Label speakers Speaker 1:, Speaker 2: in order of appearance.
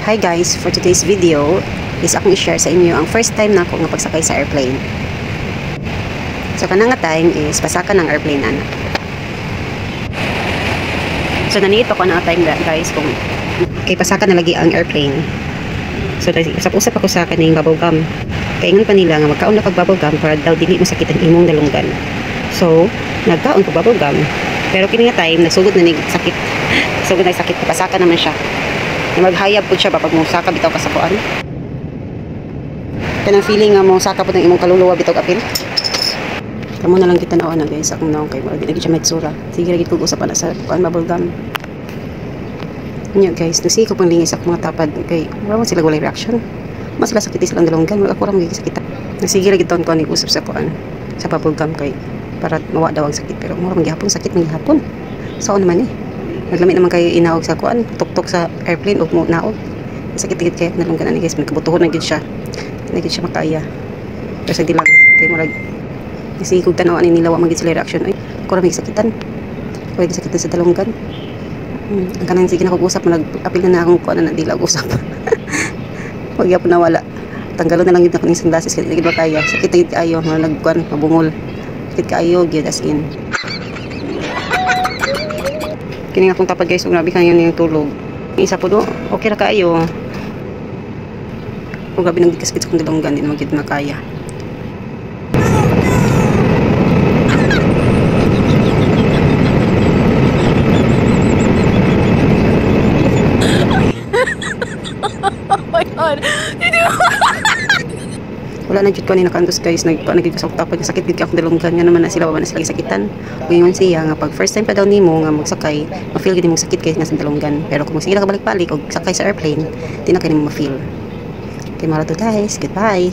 Speaker 1: Hi guys, for today's video is akong i-share sa inyo ang first time na ako nga pagsakay sa airplane. So kanang nga time is pasaka ng airplane ana. So nanito ko na time guys kung kay pasaka na lagi ang airplane. So usap-usap ako sa kaning bubble gum. Kaingon pa nila nga magkaon na pag bubble gum para daw dili masakit ang imong dalunggan. So nagkaon ko bubble gum. Pero kini nga time nagsugod na nig sakit. Sugod na sakit pasaka naman siya. Maghayab po siya ba pag musaka bitaw ka sa kuan. Kanang feeling nga musaka po ng imong kaluluwa bitaw apil. Kamo na lang kita na guys akong naong kay wala gid siya maitsura. Sige ra gid kog usapan na sa kuan bubble gum. Nya guys, nasi ko pang lingis ako mga tapad kay wala man sila walay reaction. Mas sila sakit silang dalunggan wala ko ra magiging sakit. Sige ra gid taon ko ni usap sa kuan sa bubble gum kay para mawa daw ang sakit pero mura man gihapon sakit man gihapon. Sao naman naglamit naman kayo inaog sa kuan tuktok sa airplane ug mo naog sakit-sakit kaya nalunggan ani guys magkabutuhon na gid siya makaya pero sa dilang kay murag kasi kung tanaw ani nila wa magid sila reaction ay ko ra may sakitan ko sakitan sa dalunggan ang kanang sige na kog usap nag-apil na akong kuan na dila usap wag gyapon na wala tanggalon na lang gid ako ning sunglasses kay gid makaya sakit gid kayo nagkuan mabungol sakit kayo gid as in. Kini akong tapad guys, grabe kanyan yung tulog. Isa po do, okay ra kaayo. Kung grabe nang dikis-kits kong dalunggan, din magigit na kaya.
Speaker 2: Oh my god!
Speaker 1: Wala na jud ko ni nakantos guys, nagkasok tapad nga sakit gid akong dalunggan nga naman na sila na sila sakitan. Ngayon siya nga pag first time pa daw nimo nga magsakay, ma-feel gid mo sakit kay nga sa dalunggan. Pero kung sige ka balik-balik og sakay sa airplane, di na kay mo ma-feel. Okay, mara to guys. Goodbye.